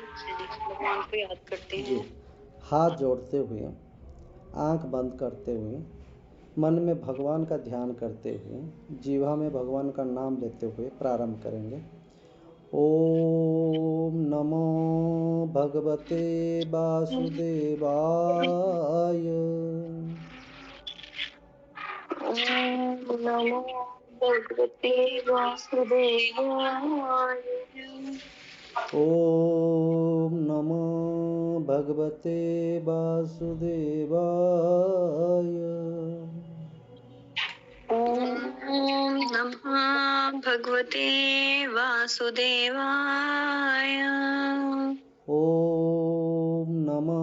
अच्छा जी, भगवान को याद करते जी। हैं। हाथ जोड़ते हुए, आंख बंद करते हुए, मन में भगवान का ध्यान करते हुए, जीवा में भगवान का नाम लेते हुए प्रारंभ करेंगे। ओम नमो भगवते वासुदेवाय। ओम नमो भगवते वासुदेवाय। ओम नमो भगवते वासुदेवाय। ओम नमः भगवते वासुदेवाय। ओम नमः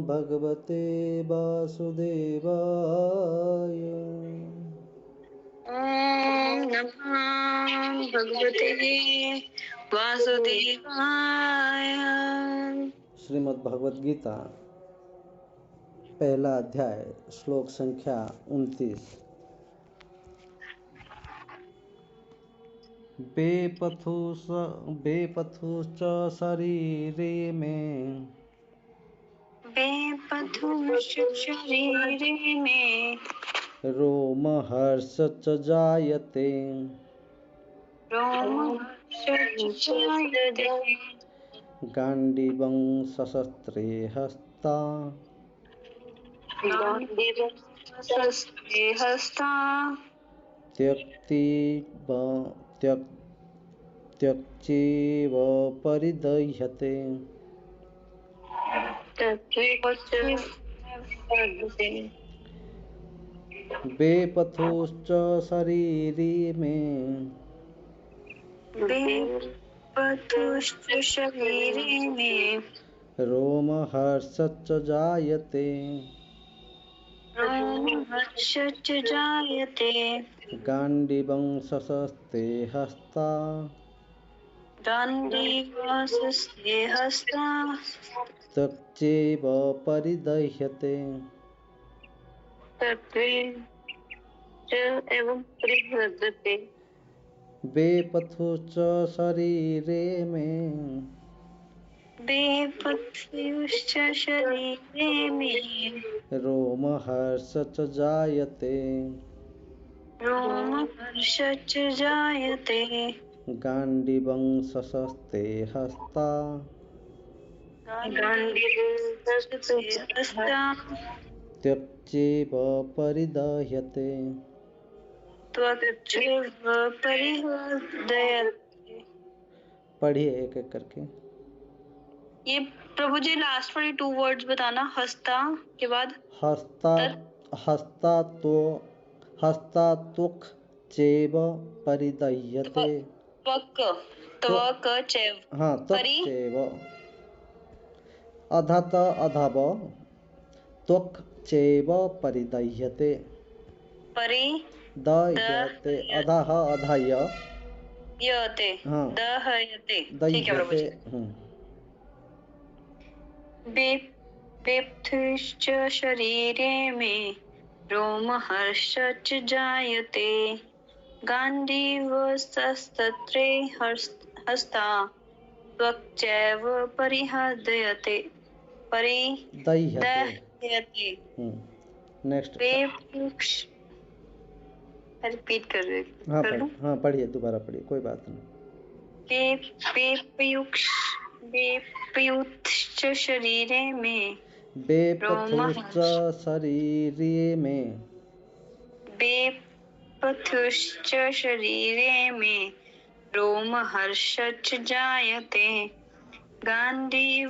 भगवते वासुदेवाय। ओम नमः भगवते वासुदेवाय। श्रीमद् भगवद गीता, पहला अध्याय, श्लोक संख्या 29। बेपथुश्च शरीरे में, बेपथुश्च शरीरे में, रोमहर्षश्च जायते। रोमहर्षश्च जायते। गाण्डीवं सशस्त्रे हस्ता, गाण्डीवं सशस्त्रे हस्ता, त्यक्तीव त्यक्चैव परिदह्यते। बेपथुश्च शरीरे में, बेपथुश्च शरीरे में, रोमहर्षश्च जायते। रोमहर्षश्च जायते। गाण्डीवं सशस्ते हस्ता, गाण्डीवं सशस्ते हस्ता, त्यक्चैव परिदह्यते। एवं परिहृद्यते। बेपथुश्च शरीरे में, बेपथुश्च शरीरे में, रोमहर्षश्च जायते। रोमहर्षश्च जायते। गाण्डीवं सशस्ते हस्ता, गाण्डीवं सशस्ते हस्ता, त्यक्चैव परिदह्यते। त्वच्चैव परिहृद्यते। पढ़िए एक एक करके। ये प्रभु जी लास्ट वाली 2 वर्ड्स बताना, हस्ता के बाद हस्ता हस्तात्वक् चैव परिदह्यते। त्वक त्वक चैव। हाँ, त्वक् परि चैव। अधत अधव, त्वक् चैव परिदह्यते। परि दह्यते, अधः अधय, दह्यते। हाँ, दह्यते। ठीक है प्रभु दह्यते। जी। बेपथुश्च शरीरे में, रोमहर्षश्च जायते। गाण्डीवसस्तत्रे हस्ता, त्वक्चैव परिहृद्यते। परिदह्यते। नेक्स्ट। रिपीट कर हाँ कर लूं? हाँ, पढ़िए, दोबारा पढ़िए, कोई बात नहीं। बेपयुश्च शरीरे में, बेपथुश्च शरीरे में, बेपथुश्च शरीरे में, रोमहर्षश्च जायते। गाण्डीवसस्तत्रे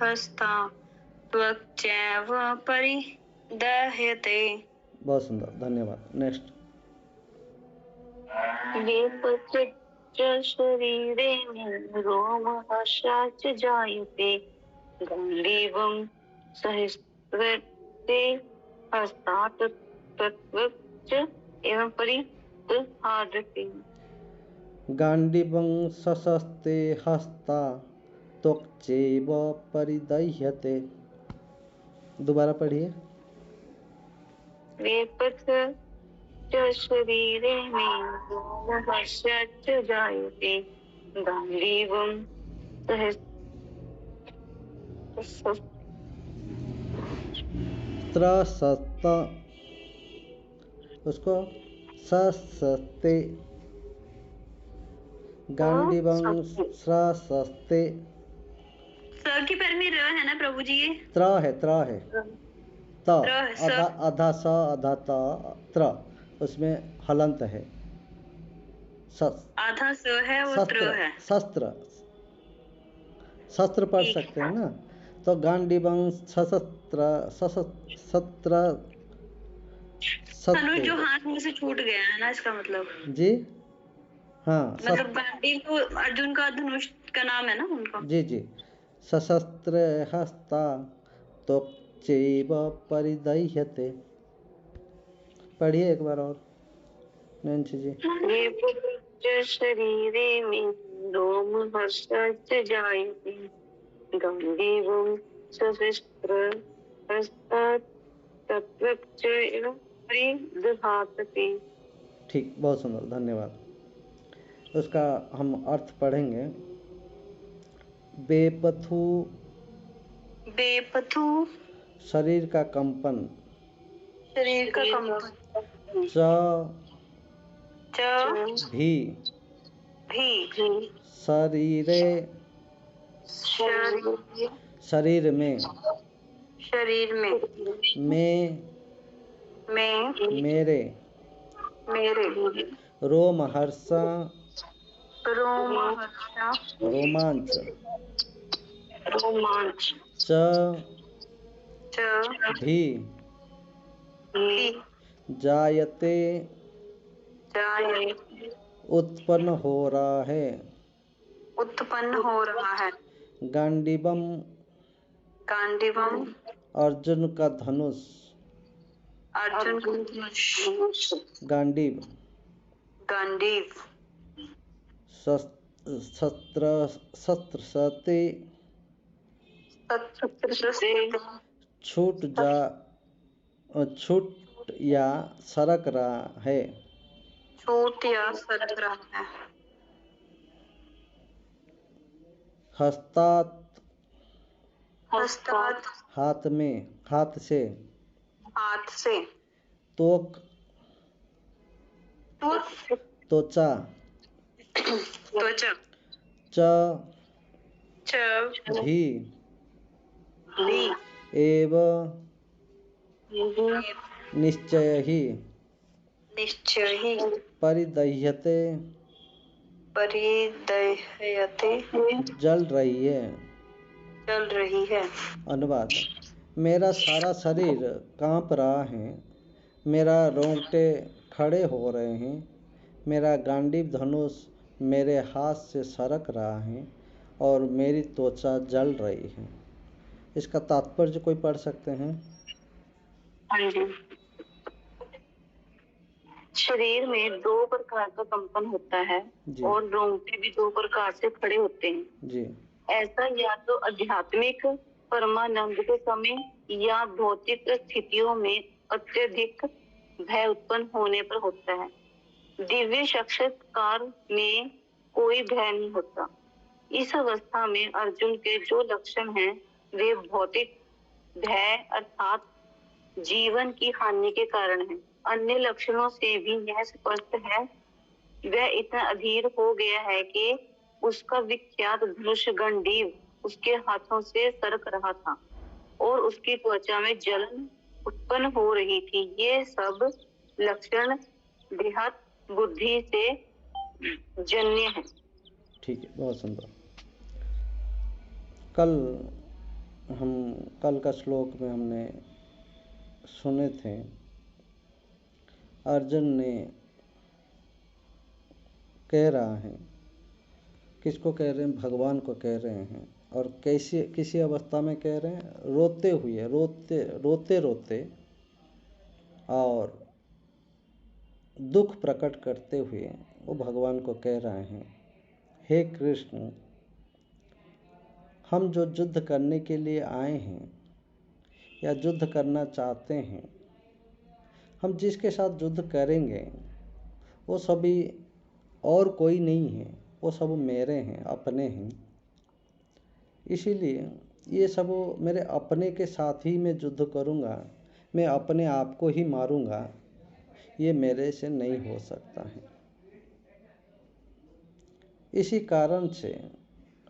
हस्ता, त्वक्चैव परिदह्यते। बहुत सुंदर, धन्यवाद। नेक्स्ट। बेपथुश्च शरीरे में, रोमहर्षश्च जायते। गाण्डीवं सहिष्णुते हस्ता, त्वक्च एवं परिदह्यते। गाण्डीवं सशस्ते हस्ता, त्वक्चैव परिदह्यते। दोबारा पढ़िए। बेपथुश्च शरीरे में, रोमहर्षश्च जायते। गाण्डीवं त्रसत, उसको सस्ते, गांडीवं स्रसस्ते। स की पैर में र है ना प्रभु जी? ये त्र है, त्र है, त त्र है, स। अधा अधा स अधा त त्र, उसमें हलंत है। आधा स है वो त्र शस्त्र, है। शस्त्र, शस्त्र पढ़ ठीक सकते हैं ना। तो गांडीवं सशस्त्र, सशस्त्र धनुष सत्ते। जो हाथ में से छूट गया है ना, इसका मतलब। जी हाँ, मतलब गांडीव तो अर्जुन का धनुष का नाम है ना उनका। जी जी। सशस्त्र हस्ता तो चैव परिदह्यते। पढ़िए एक बार और नैन्सी जी। ये शरीरे में रोम हर्षच जायते गांडीवं सशस्त्र हस्तात् तत्रैव परिदधाति। ठीक, बहुत सुंदर, धन्यवाद। उसका हम अर्थ पढ़ेंगे। बेपथु, बेपथु शरीर का कंपन। शरीर का कंपन। च च भी भी शरीरे, शरीर में। शरीर में मेरे मेरे रोमहर्ष रोमहर्ष रोमांच रोमांच च च भी भी जायते जायते उत्पन्न हो रहा है। उत्पन्न हो रहा है। गांडीवम गांडीवम अर्जुन का धनुष। अर्जुन का धनुष। गांडीव गांडीव शस्त्र, शस्त्र सते शस्त्र से छूट या सरक रहा है। छूट या सरक रहा है। हस्तात हस्तात हाथ में, हाथ से। हाथ से। त्वक त्वचा। त्वचा च च भी भी एव निश्चय ही निश्चय ही परिदह्यते परिदह्यते जल रही है। चल रही है। अनुवाद। मेरा सारा शरीर कांप रहा है, मेरा रोंगटे खड़े हो रहे हैं, मेरा गांडीव धनुष मेरे हाथ से सरक रहा है और मेरी त्वचा जल रही है। इसका तात्पर्य कोई पढ़ सकते हैं? हाँ जी। शरीर में दो प्रकार का कंपन होता है जी और रोंगटे भी दो प्रकार से खड़े होते हैं। जी। ऐसा या तो आध्यात्मिक परमानंद के समय या भौतिक स्थितियों में अत्यधिक भय उत्पन्न होने पर होता है। दिव्य साक्षात्कार में कोई भय नहीं होता। इस अवस्था में अर्जुन के जो लक्षण हैं वे भौतिक भय अर्थात जीवन की हानि के कारण है। अन्य लक्षणों से भी यह स्पष्ट है वह इतना अधीर हो गया है कि उसका विख्यात धनुष गांडीव उसके हाथों से सरक रहा था और उसकी त्वचा में जलन उत्पन्न हो रही थी। ये सब लक्षण बृहत बुद्धि से जन्य है। ठीक है, बहुत सुंदर। कल का श्लोक में हमने सुने थे, अर्जुन ने कह रहा है, किसको कह रहे हैं? भगवान को कह रहे हैं। और कैसी किसी अवस्था में कह रहे हैं? रोते हुए, रोते रोते और दुख प्रकट करते हुए वो भगवान को कह रहे हैं, हे कृष्ण, हम जो युद्ध करने के लिए आए हैं या युद्ध करना चाहते हैं, हम जिसके साथ युद्ध करेंगे वो सभी और कोई नहीं है, वो सब मेरे हैं, अपने हैं। इसीलिए ये सब मेरे अपने के साथ ही मैं युद्ध करूँगा, मैं अपने आप को ही मारूँगा, ये मेरे से नहीं हो सकता है। इसी कारण से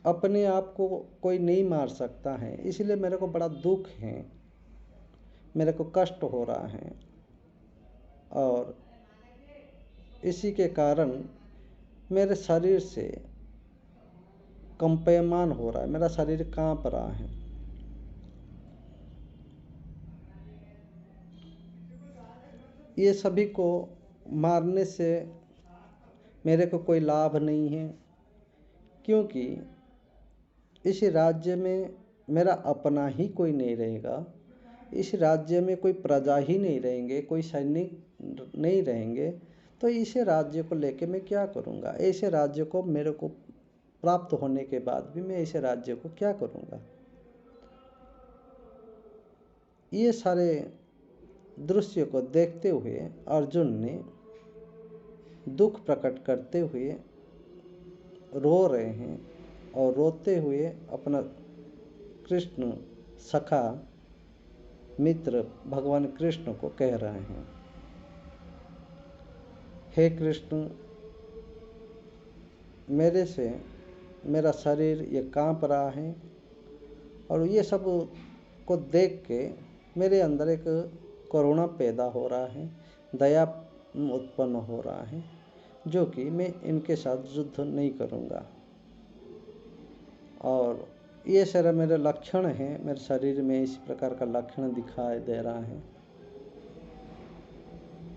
अपने आप को कोई नहीं मार सकता है, इसलिए मेरे को बड़ा दुख है, मेरे को कष्ट हो रहा है और इसी के कारण मेरे शरीर से कंपयमान हो रहा है, मेरा शरीर कांप रहा है। ये सभी को मारने से मेरे को कोई लाभ नहीं है, क्योंकि इस राज्य में मेरा अपना ही कोई नहीं रहेगा, इस राज्य में कोई प्रजा ही नहीं रहेंगे, कोई सैनिक नहीं रहेंगे, तो इस राज्य को लेके मैं क्या करूँगा? ऐसे राज्य को मेरे को प्राप्त होने के बाद भी मैं ऐसे राज्य को क्या करूँगा? ये सारे दृश्य को देखते हुए अर्जुन ने दुख प्रकट करते हुए रो रहे हैं और रोते हुए अपना कृष्ण सखा मित्र भगवान कृष्ण को कह रहे हैं, हे कृष्ण, मेरे से मेरा शरीर ये कांप रहा है और ये सब को देख के मेरे अंदर एक करुणा पैदा हो रहा है, दया उत्पन्न हो रहा है, जो कि मैं इनके साथ युद्ध नहीं करूँगा। और ये सारे मेरे लक्षण हैं, मेरे शरीर में इस प्रकार का लक्षण दिखाई दे रहा है।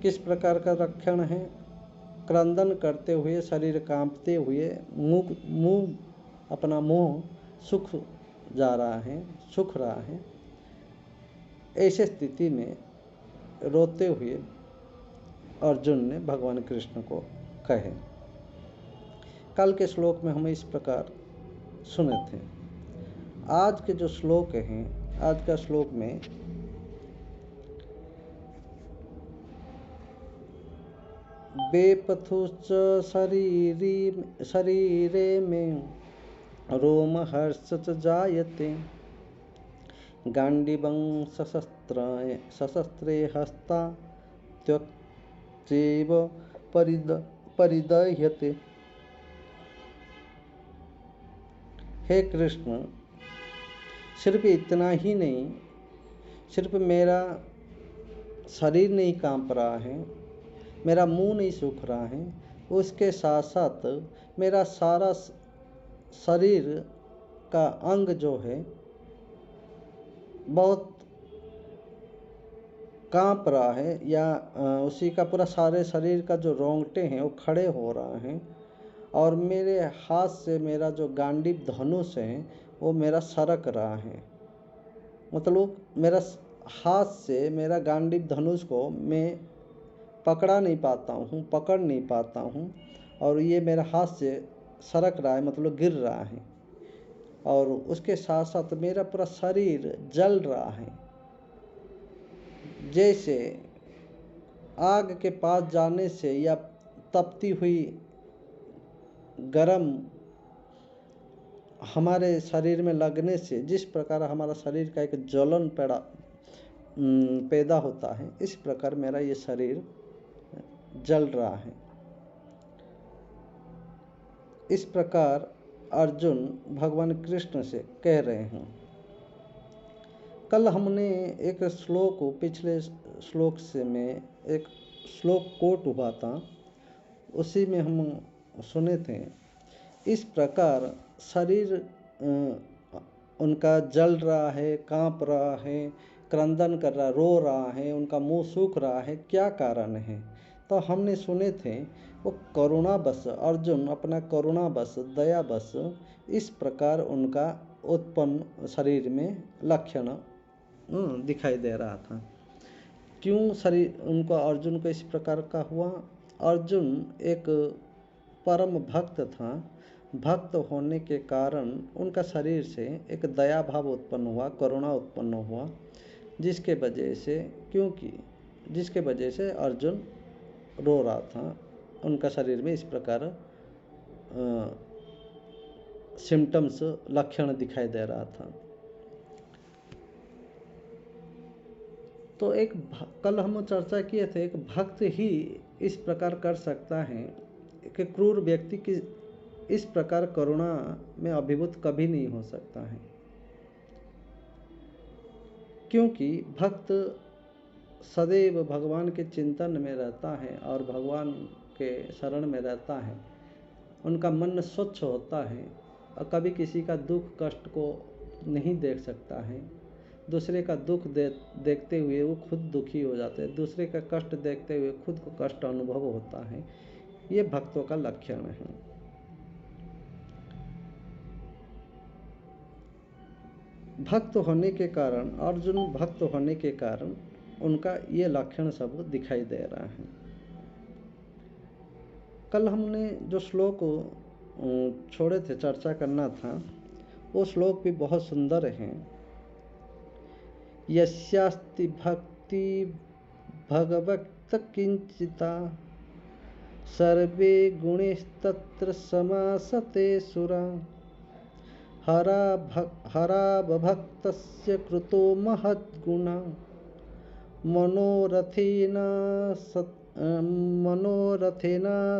किस प्रकार का लक्षण है? क्रंदन करते हुए, शरीर कांपते हुए, अपना मुंह सूख जा रहा है, सूख रहा है। ऐसे स्थिति में रोते हुए अर्जुन ने भगवान कृष्ण को कहे। कल के श्लोक में हम इस प्रकार सुने थे। आज के जो श्लोक हैं, आज का श्लोक में बेपथुश्च शरीरे में रोमहर्ष च जायते गांडीवं सशस्त्रे हस्ता त्यक्तैव परिदह्यते। हे कृष्ण, सिर्फ इतना ही नहीं, सिर्फ मेरा शरीर नहीं कांप रहा है, मेरा मुंह नहीं सूख रहा है, उसके साथ साथ मेरा सारा शरीर का अंग जो है बहुत कांप रहा है, या उसी का पूरा सारे शरीर का जो रोंगटे हैं वो खड़े हो रहा है और मेरे हाथ से मेरा जो गांडीव धनुष है वो मेरा सरक रहा है। मतलब मेरा हाथ से मेरा गांडीव धनुष को मैं पकड़ नहीं पाता हूँ और ये मेरा हाथ से सरक रहा है, मतलब गिर रहा है। और उसके साथ साथ मेरा पूरा शरीर जल रहा है, जैसे आग के पास जाने से या तपती हुई गरम हमारे शरीर में लगने से जिस प्रकार हमारा शरीर का एक ज्वलन पैदा होता है, इस प्रकार मेरा ये शरीर जल रहा है। इस प्रकार अर्जुन भगवान कृष्ण से कह रहे हैं। कल हमने एक श्लोक, पिछले श्लोक से में एक श्लोक कोट हुआ था, उसी में हम सुने थे। इस प्रकार शरीर उनका जल रहा है, कांप रहा है, क्रंदन कर रहा, रो रहा है, उनका मुंह सूख रहा है, क्या कारण है? तो हमने सुने थे वो करुणावश, अर्जुन अपना करुणावश, दयावश इस प्रकार उनका उत्पन्न शरीर में लक्षण दिखाई दे रहा था। क्यों शरीर उनका, अर्जुन को इस प्रकार का हुआ? अर्जुन एक परम भक्त था। भक्त होने के कारण उनका शरीर से एक दया भाव उत्पन्न हुआ, करुणा उत्पन्न हुआ, जिसके वजह से अर्जुन रो रहा था। उनका शरीर में इस प्रकार सिम्टम्स, लक्षण दिखाई दे रहा था। तो कल हम चर्चा किए थे, एक भक्त ही इस प्रकार कर सकता है कि क्रूर व्यक्ति की इस प्रकार करुणा में अभिभूत कभी नहीं हो सकता है, क्योंकि भक्त सदैव भगवान के चिंतन में रहता है और भगवान के शरण में रहता है। उनका मन स्वच्छ होता है और कभी किसी का दुख कष्ट को नहीं देख सकता है। दूसरे का दुख देखते हुए वो खुद दुखी हो जाते हैं, दूसरे का कष्ट देखते हुए खुद को कष्ट अनुभव होता है। ये भक्तों का लक्षण है। भक्त होने के कारण, अर्जुन भक्त होने के कारण उनका ये लक्षण सब दिखाई दे रहा है। कल हमने जो श्लोक छोड़े थे, चर्चा करना था, वो श्लोक भी बहुत सुंदर है। यस्यास्ति भक्ति भगवत किंचिता सर्वे गुणैस्तत्र समासते सुरा हरा भक्तस्य कृतो महद्गुणा मनोरथेन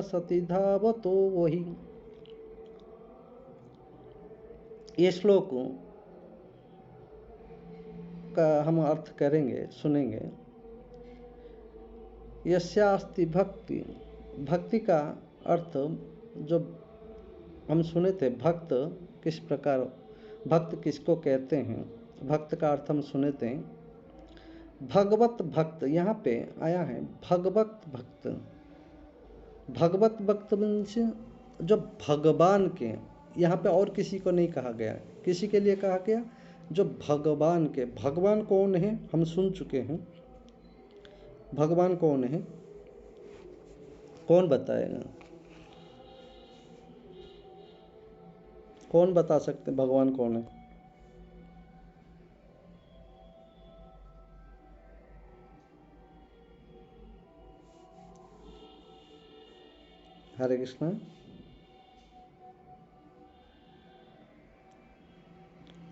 सति धावतो वही। ये श्लोक का हम अर्थ करेंगे, सुनेंगे। यस्यास्ति भक्ति, भक्ति का अर्थ जो हम सुने थे, भक्त किस प्रकार, भक्त किसको कहते हैं, भक्त का अर्थ हम सुने थे। भगवत भक्त यहाँ पे आया है, भगवत भक्त। भगवत भक्त मीन्स जो भगवान के, यहाँ पे और किसी को नहीं कहा गया, किसी के लिए कहा गया जो भगवान के। भगवान कौन है हम सुन चुके हैं। भगवान कौन है, कौन बताएगा, कौन बता सकते भगवान कौन है? हरे कृष्ण।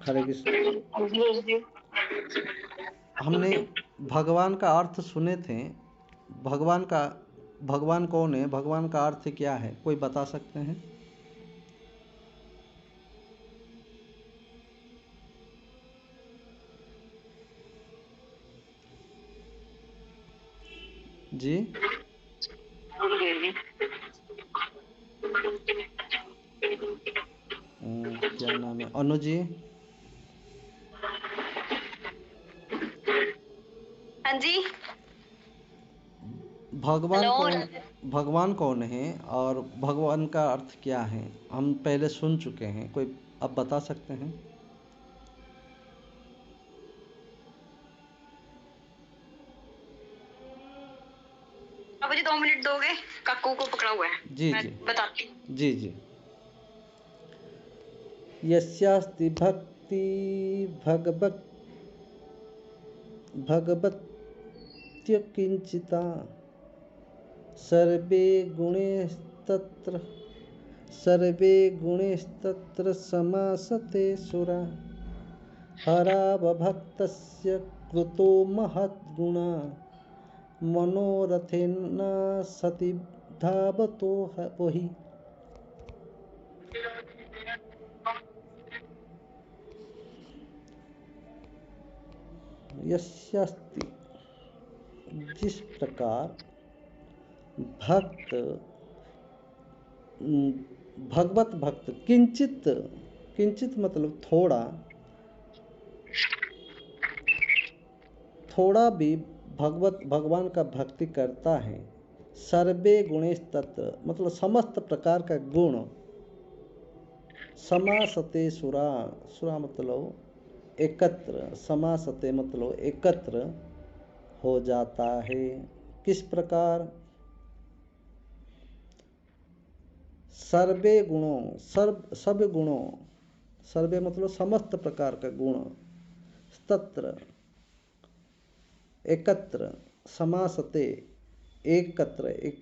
हरे कृष्ण। हमने भगवान का अर्थ सुने थे। भगवान कौन है, भगवान का अर्थ क्या है, कोई बता सकते हैं? जी क्या नाम है, अनु जी? हाँ जी। भगवान कौन है और भगवान का अर्थ क्या है, हम पहले सुन चुके हैं, कोई अब बता सकते हैं? अब मुझे 2 मिनट दोगे, काकू को पकड़ा हुआ है। जी मैं जी बताती हूँ। जी। यस्यास्ति भक्ति भगवत्य किंचिता सर्वे गुणैस्तत्र समासते सुरा हरावभक्तस्य कृतो महद्गुणा मनोरथेन सति धावतो वही। यस्यास्ति, जिस प्रकार भगवत भक्त, किंचित मतलब थोड़ा भी भगवान का भक्ति करता है। सर्वे गुणेश तत्र मतलब समस्त प्रकार का गुण, समासते सुरा मतलब एकत्र, समासते मतलब एकत्र हो जाता है। किस प्रकार? सर्वे गुणों, सर्वे मतलब समस्त प्रकार का गुण, तत्र एकत्र, समासते एकत्र, एक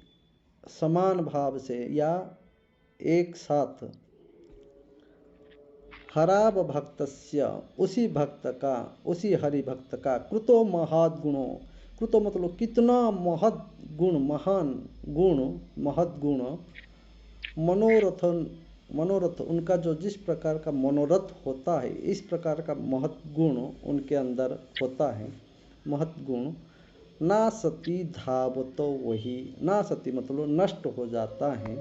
समान भाव से या एक साथ, हराब भक्तस्य, उसी भक्त का, उसी हरि भक्त का, कृतो महद गुणो, कृतो मतलब कितना महद गुण, महान गुण, महद गुण, मनोरथन, मनोरथ उनका जो जिस प्रकार का मनोरथ होता है, इस प्रकार का महत गुण उनके अंदर होता है, महत गुण। ना सती धावतो वही, ना सती मतलब नष्ट हो जाता है,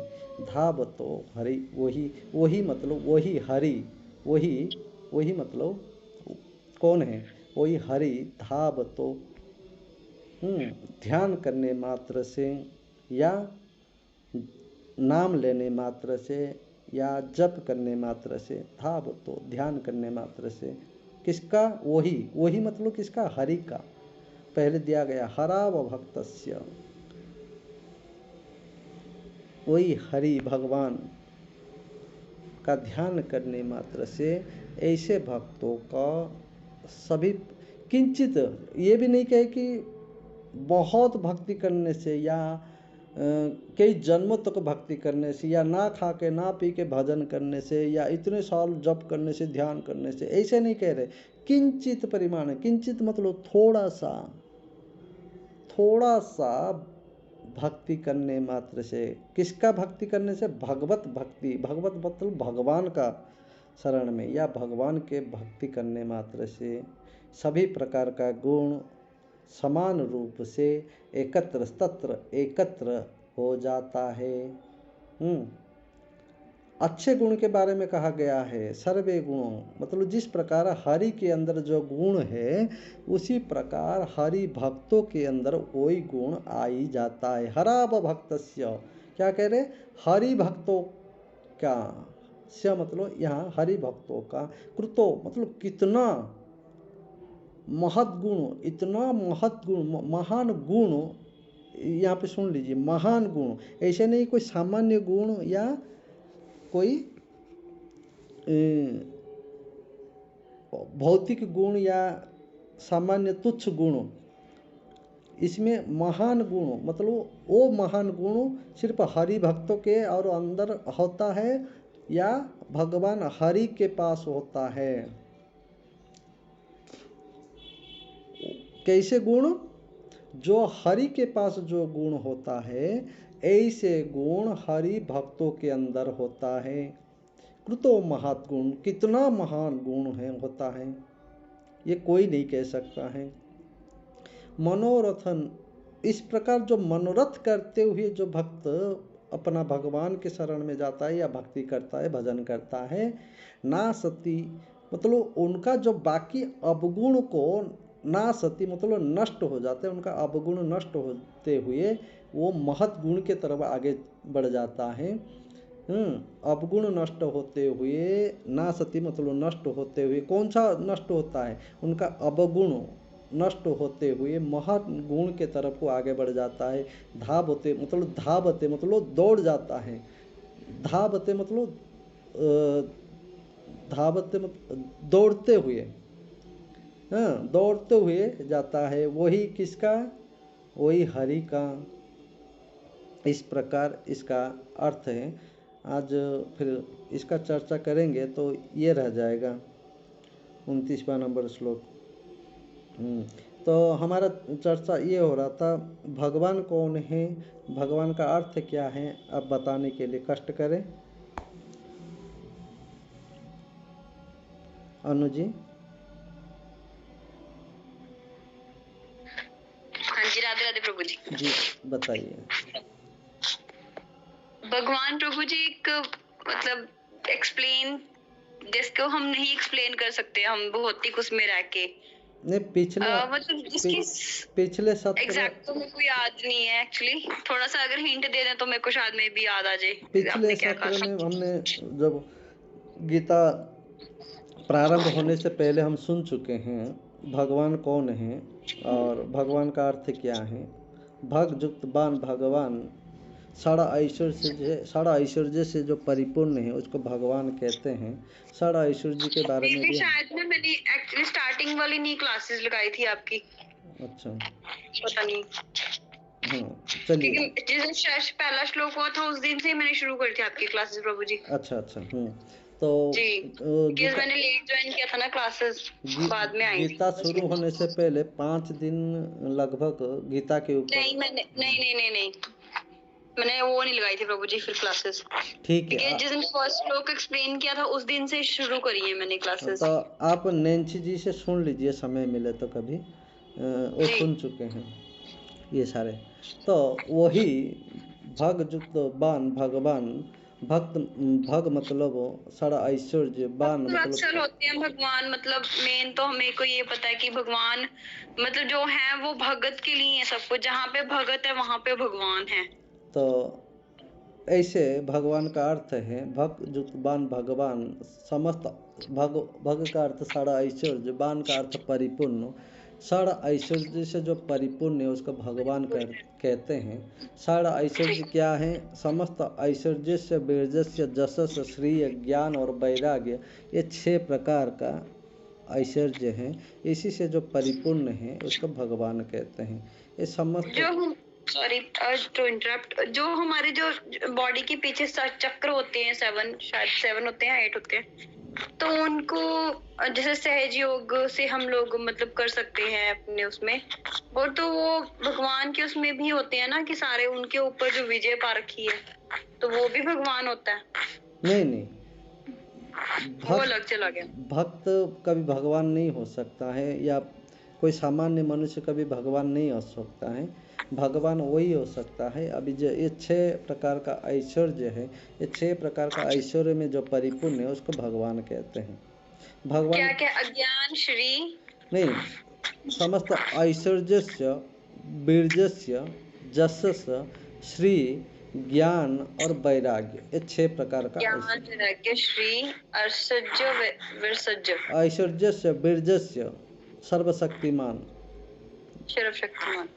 धावतो हरि, वही, वही मतलब वही हरि, वही, वही मतलब कौन है, वही हरि, धावतो ध्यान करने मात्र से, या नाम लेने मात्र से, या जप करने मात्र से, धावतो ध्यान करने मात्र से, किसका, वही, वही मतलब किसका, हरि का। पहले दिया गया हराव भक्तस्य, वही हरि भगवान का ध्यान करने मात्र से, ऐसे भक्तों का सभी, किंचित, ये भी नहीं कहे कि बहुत भक्ति करने से, या कई जन्मों तक भक्ति करने से, या ना खा के ना पी के भजन करने से, या इतने साल जप करने से, ध्यान करने से, ऐसे नहीं कह रहे। किंचित परिमाण, किंचित मतलब थोड़ा सा, थोड़ा सा भक्ति करने मात्र से, किसका भक्ति करने से, भगवत भक्ति, भगवत मतलब भगवान का शरण में, या भगवान के भक्ति करने मात्र से सभी प्रकार का गुण समान रूप से एकत्र तत्र एकत्र हो जाता है। अच्छे गुण के बारे में कहा गया है, सर्वे गुणों मतलब जिस प्रकार हरि के अंदर जो गुण है, उसी प्रकार हरि भक्तों के अंदर वही गुण आ ही जाता है। हराब भक्तस्य, क्या कह रहे, हरि भक्तों का, स्य मतलब यहाँ हरि भक्तों का, कृतो मतलब कितना महत गुण, इतना महत गुण, महान गुण, यहाँ पे सुन लीजिए, महान गुण, ऐसे नहीं कोई सामान्य गुण या कोई भौतिक गुण या सामान्य तुच्छ गुण, इसमें महान गुण मतलब वो महान गुण सिर्फ हरि भक्तों के और अंदर होता है, या भगवान हरि के पास होता है। कैसे गुण, जो हरि के पास जो गुण होता है, ऐसे गुण हरि भक्तों के अंदर होता है। कृतो महत् गुण, कितना महान गुण है, होता है, ये कोई नहीं कह सकता है। मनोरथन, इस प्रकार जो मनोरथ करते हुए जो भक्त अपना भगवान के शरण में जाता है, या भक्ति करता है, भजन करता है, ना सती मतलब उनका जो बाकी अवगुण को, ना सती मतलब नष्ट हो जाते हैं, उनका अवगुण नष्ट होते हुए वो महत गुण के तरफ आगे बढ़ जाता है। अवगुण नष्ट होते हुए, ना सती मतलब नष्ट होते हुए, कौन सा नष्ट होता है, उनका अवगुण नष्ट होते हुए महत गुण के तरफ को आगे बढ़ जाता है। धावते मतलब दौड़ जाता है, धावते मतलब धावते मतलब दौड़ते हुए, दौड़ते हुए जाता है, वही किसका, वही हरि का। इस प्रकार इसका अर्थ है। आज फिर इसका चर्चा करेंगे तो ये रह जाएगा 29वां नंबर श्लोक। तो हमारा चर्चा ये हो रहा था, भगवान कौन है, भगवान का अर्थ क्या है, अब बताने के लिए कष्ट करें। अनु जी। हाँ जी, राधे राधे प्रभु जी। जी बताइए। भगवान प्रभु जी एक मतलब एक्सप्लेन, जिसको हम नहीं एक्सप्लेन कर सकते, हम भौतिक उसमें रह के नहीं, मतलब जिसकी पिछले सत्र एग्जैक्ट तो मेरे को याद नहीं है एक्चुअली, थोड़ा सा अगर हिंट दे दें तो मेरे को शायद में भी याद आ जाए। पिछले सत्र में हमने जब गीता प्रारंभ होने से पहले हम सुन चुके हैं भगवान कौन है और भगवान का अर्थ क्या है। भग युक्त बान भगवान, सारा ऐश्वर्य से जो परिपूर्ण है उसको भगवान कहते हैं। सारा ऐश्वर्य जी के बारे में भी शायद ना मैंने एक्चुअली स्टार्टिंग वाली नहीं क्लासेस लगाई थी आपकी। अच्छा, पता नहीं। हाँ चलिए। जिस दिन पहला श्लोक हुआ था उस दिन से मैंने शुरू कर दी आपकी क्लासेस प्रभु जी। अच्छा। तो जी, बिकॉज़ मैंने लेट ज्वाइन किया था ना क्लासेस, बाद में आई थी। गीता शुरू होने से पहले 5 दिन लगभग गीता के ऊपर नहीं मैंने नहीं मैंने वो नहीं लगाई थी प्रभु जी फिर क्लासेस, ठीक है। क्योंकि जिस दिन फर्स्ट श्लोक एक्सप्लेन किया था उस दिन से शुरू करी है मैंने क्लासेस। तो आप नैन्सी जी से सुन लीजिए समय मिले तो कभी, वो जी। सुन चुके हैं ये सारे। तो वही भगवान भक्त, भग मतलब सारा ऐश्वर्य, बान अक्सर मतलब होते हैं भगवान, मतलब मेन तो हमें को ये पता है कि भगवान मतलब जो है वो भगत के लिए है सब कुछ, जहाँ पे भगत है वहाँ पे भगवान है। तो ऐसे भगवान का अर्थ है भग जुतबान भगवान, समस्त भग का अर्थ सारा ऐश्वर्य, बान का अर्थ परिपूर्ण, सारा ऐश्वर्य से जो परिपूर्ण है उसको भगवान कहते हैं। सारा ऐश्वर्य क्या है? समस्त ऐश्वर्य से वीर्यस्य जशस श्रीय ज्ञान और वैराग्य, ये 6 प्रकार का ऐश्वर्य है। इसी से जो परिपूर्ण है उसको भगवान कहते हैं। ये समस्त जो हम सॉरी टू इंटरप्ट, जो हमारे जो बॉडी के पीछे चक्र होते हैं 7, शायद 7 होते हैं 8 होते हैं, तो उनको जैसे सहज योग से हम लोग मतलब कर सकते हैं अपने उसमें, और तो वो भगवान के उसमें भी होते हैं ना कि सारे उनके ऊपर जो विजय पा रखी है, तो वो भी भगवान होता है। नहीं, वो अलग चला गया। भक्त कभी भगवान नहीं हो सकता है, या कोई सामान्य मनुष्य कभी भगवान नहीं हो सकता है। भगवान वही हो सकता है। अभी जो ये 6 प्रकार का ऐश्वर्य है, ये 6 प्रकार का ऐश्वर्य में जो परिपूर्ण है उसको भगवान कहते हैं। भगवान क्या क्या? अज्ञान, श्री नहीं, समस्त ऐश्वर्यस्य वीर्यस्य जशस श्री ज्ञान और वैराग्य, ये 6 प्रकार का ज्ञान, वैराग्य, श्री, अर्सज्य, विसर्ज्य, ऐश्वर्यस्य वीर्यस्य सर्वशक्तिमान, सर्वशक्तिमान,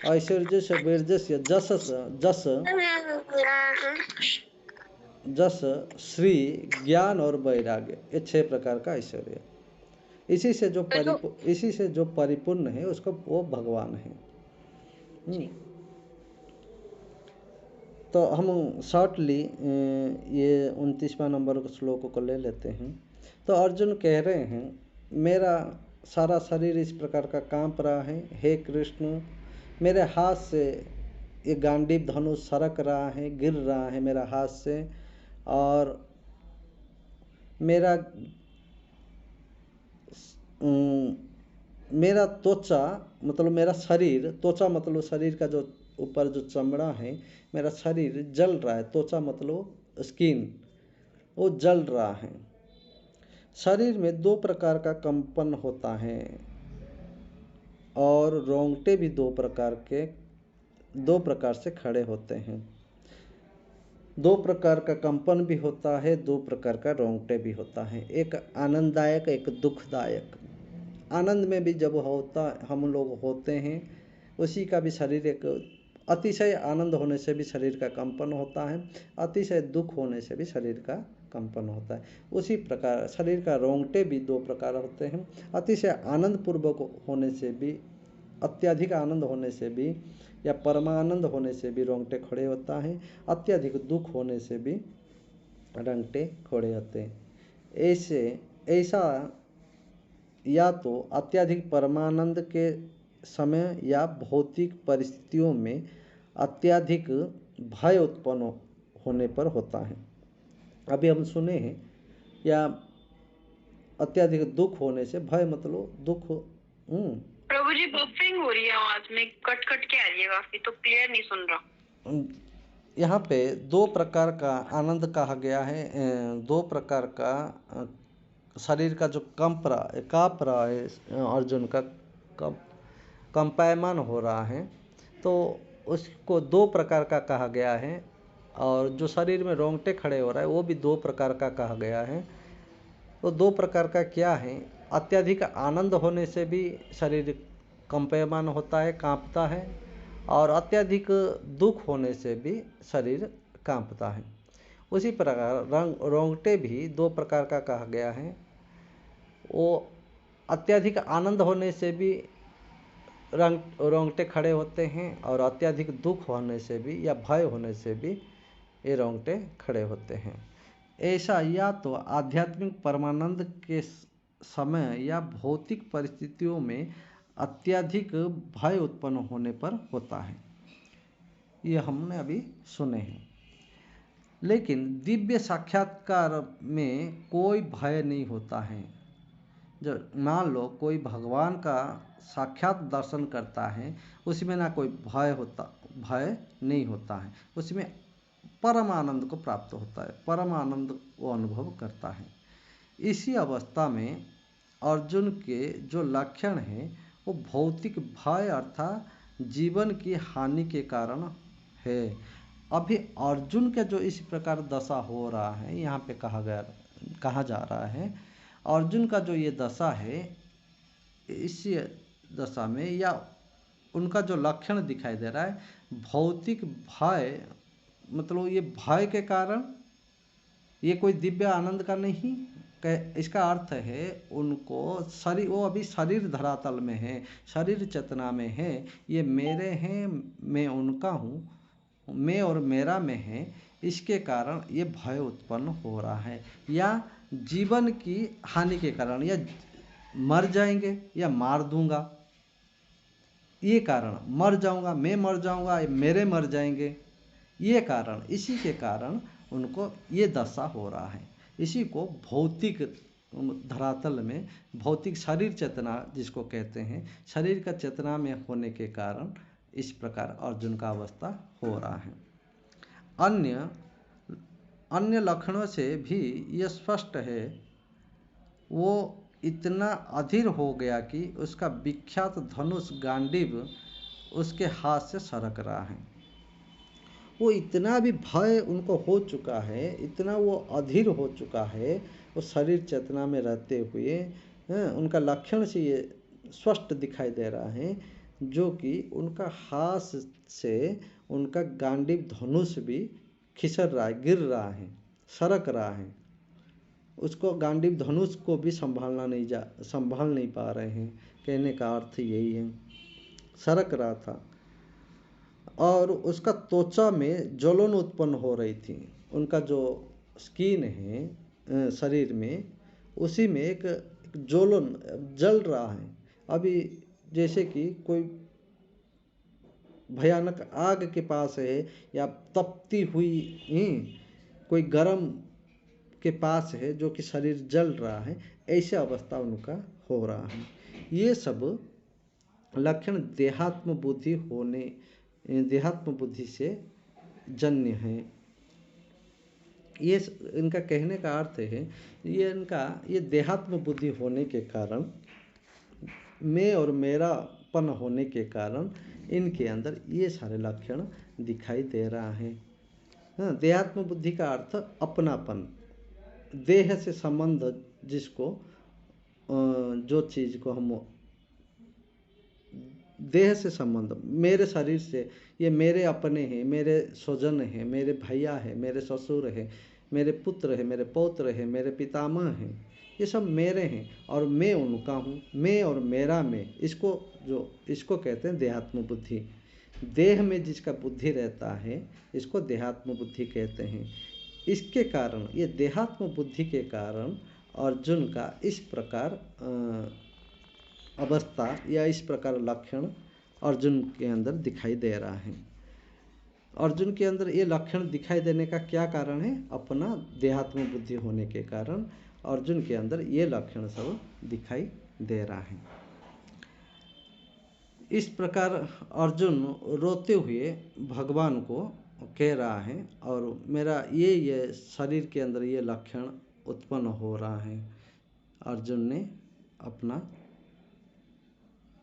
ऐश्वर्यस्य वीर्यस्य जस श्री ज्ञान और वैराग्य, ये 6 प्रकार का ऐश्वर्य। इसी से जो परिपूर्ण है उसको वो भगवान है। तो हम शॉर्टली ये 29वां नंबर श्लोक को ले लेते हैं। तो अर्जुन कह रहे हैं मेरा सारा शरीर इस प्रकार का कांप रहा है, हे कृष्ण मेरे हाथ से ये गांडीव धनुष सरक रहा है, गिर रहा है मेरा हाथ से, और मेरा त्वचा मतलब मेरा शरीर, त्वचा मतलब शरीर का जो ऊपर जो चमड़ा है, मेरा शरीर जल रहा है। त्वचा मतलब स्किन, वो जल रहा है। शरीर में 2 प्रकार का कंपन होता है, और रोंगटे भी 2 प्रकार से खड़े होते हैं। 2 प्रकार का कंपन भी होता है, 2 प्रकार का रोंगटे भी होता है, एक आनंददायक एक दुखदायक। आनंद में भी जब हम लोग होते हैं, उसी का भी शरीर एक अतिशय आनंद होने से भी शरीर का कंपन होता है, अतिशय दुख होने से भी शरीर का कंपन होता है। उसी प्रकार शरीर का रोंगटे भी 2 प्रकार होते हैं। अतिशय आनंद पूर्वक होने से भी, अत्यधिक आनंद होने से भी, या परमानंद होने से भी रोंगटे खड़े होता है। अत्यधिक दुख होने से भी रोंगटे खड़े होते हैं। ऐसा या तो अत्यधिक परमानंद के समय या भौतिक परिस्थितियों में अत्यधिक भय उत्पन्न होने पर होता है। अभी हम सुने हैं, या अत्यधिक दुख होने से, भय मतलब दुख। प्रभु जी बफरिंग हो रही है आवाज में, कट कट के आ रही है काफी, तो क्लियर नहीं सुन रहा। यहाँ पे 2 प्रकार का आनंद कहा गया है। 2 प्रकार का शरीर का जो कांप रहा है, अर्जुन का कंपायमान हो रहा है, तो उसको 2 प्रकार का कहा गया है। और जो शरीर में रोंगटे खड़े हो रहा है वो भी 2 प्रकार का कहा गया है। तो 2 प्रकार का क्या है? अत्यधिक आनंद होने से भी शरीर कंपायमान होता है, कांपता है, और अत्यधिक दुख होने से भी शरीर कांपता है। उसी प्रकार रोंगटे भी 2 प्रकार का कहा गया है। वो अत्यधिक आनंद होने से भी रोंगटे खड़े होते हैं, और अत्यधिक दुख होने से भी या भय होने से भी ये रोंगटे खड़े होते हैं। ऐसा या तो आध्यात्मिक परमानंद के समय या भौतिक परिस्थितियों में अत्यधिक भय उत्पन्न होने पर होता है। ये हमने अभी सुने हैं। लेकिन दिव्य साक्षात्कार में कोई भय नहीं होता है। जो मान लो कोई भगवान का साक्षात दर्शन करता है, उसमें ना कोई भय नहीं होता है, उसमें परम आनंद को प्राप्त होता है, परम आनंद वो अनुभव करता है। इसी अवस्था में अर्जुन के जो लक्षण हैं वो भौतिक भय अर्थात जीवन की हानि के कारण है। अभी अर्जुन का जो इस प्रकार दशा हो रहा है, यहाँ पे कहा जा रहा है, अर्जुन का जो ये दशा है, इस दशा में या उनका जो लक्षण दिखाई दे रहा है भौतिक भय, मतलब ये भय के कारण, ये कोई दिव्य आनंद का नहीं। इसका अर्थ है उनको शरीर, वो अभी शरीर धरातल में है, शरीर चेतना में है, ये मेरे हैं, मैं उनका हूँ, मैं और मेरा में है, इसके कारण ये भय उत्पन्न हो रहा है। या जीवन की हानि के कारण, या मर जाएंगे या मार दूंगा, ये कारण, मर जाऊंगा, मैं मर जाऊंगा, मेरे मर जाएंगे, ये कारण, इसी के कारण उनको ये दशा हो रहा है। इसी को भौतिक धरातल में भौतिक शरीर चेतना जिसको कहते हैं, शरीर का चेतना में होने के कारण इस प्रकार अर्जुन का अवस्था हो रहा है। अन्य लक्षणों से भी ये स्पष्ट है, वो इतना अधीर हो गया कि उसका विख्यात धनुष गांडीव उसके हाथ से सरक रहा है। वो इतना भी भय उनको हो चुका है, इतना वो अधीर हो चुका है, वो शरीर चेतना में रहते हुए उनका लक्षण से ये स्पष्ट दिखाई दे रहा है, जो कि उनका हाथ से उनका गांडीव धनुष भी खिसर रहा है, गिर रहा है, सरक रहा है। उसको गांडीव धनुष को भी संभाल नहीं पा रहे हैं, कहने का अर्थ यही है, सरक रहा था। और उसका त्वचा में जलन उत्पन्न हो रही थी, उनका जो स्किन है शरीर में, उसी में एक ज्वलन जल रहा है। अभी जैसे कि कोई भयानक आग के पास है, या तपती हुई कोई गर्म के पास है जो कि शरीर जल रहा है, ऐसे अवस्था उनका हो रहा है। ये सब लक्षण देहात्म बुद्धि से जन्य है। ये इनका कहने का अर्थ है, ये देहात्म बुद्धि होने के कारण, मैं और मेरापन होने के कारण इनके अंदर ये सारे लक्षण दिखाई दे रहा है। देहात्म बुद्धि का अर्थ अपनापन, देह से संबंध, जिसको जो चीज को हम देह से संबंध, मेरे शरीर से, ये मेरे अपने हैं, मेरे स्वजन हैं, मेरे भैया है, मेरे ससुर है, मेरे पुत्र है, मेरे पौत्र है, मेरे पितामह हैं, ये सब मेरे हैं और मैं उनका हूँ, मैं और मेरा मैं, इसको कहते हैं देहात्म बुद्धि। देह में जिसका बुद्धि रहता है इसको देहात्म बुद्धि कहते हैं। इसके कारण, ये देहात्म बुद्धि के कारण अर्जुन का इस प्रकार अवस्था या इस प्रकार लक्षण अर्जुन के अंदर दिखाई दे रहा है। अर्जुन के अंदर ये लक्षण दिखाई देने का क्या कारण है? अपना देहात्म बुद्धि होने के कारण अर्जुन के अंदर ये लक्षण सब दिखाई दे रहा है। इस प्रकार अर्जुन रोते हुए भगवान को कह रहा है, और मेरा ये शरीर के अंदर ये लक्षण उत्पन्न हो रहा है। अर्जुन ने अपना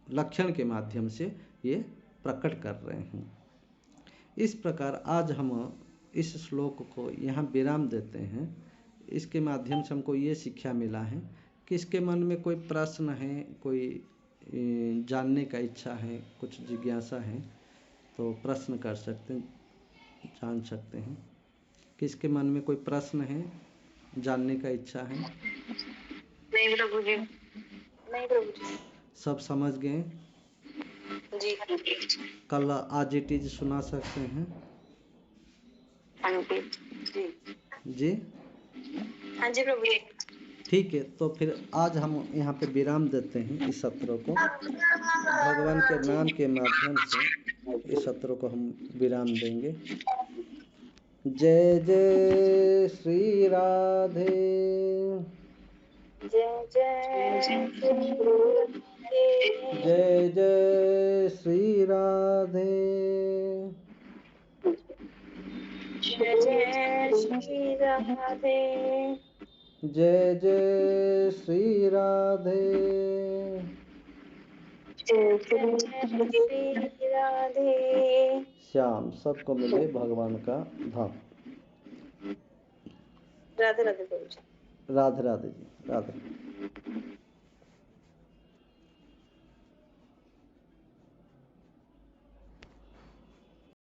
लक्षण के माध्यम से ये प्रकट कर रहे हैं। इस प्रकार आज हम इस श्लोक को यहाँ विराम देते हैं। इसके माध्यम से हमको ये शिक्षा मिला है कि इसके मन में कोई प्रश्न है, कोई जानने का इच्छा है, कुछ जिज्ञासा है, तो प्रश्न कर सकते हैं, जान सकते हैं। किसके मन में कोई प्रश्न है, जानने का इच्छा है? नहीं प्रभु जी, नहीं प्रभु जी। सब समझ गए? जी कल आज इट इज सुना सकते हैं? जी जी हाँ जी प्रभु जी। ठीक है, तो फिर आज हम यहाँ पे विराम देते हैं इस सत्र को। भगवान के नाम के माध्यम से इस सत्र को हम विराम देंगे। जय जय श्री राधे। जय जय श्री जय जय श्री राधे। जय जय श्री राधे। जय जय श्री राधे। जय जय श्री राधे। श्याम सबको मिले भगवान का धाम। राधे राधे प्रभु जी। राधे राधे जी, राधे।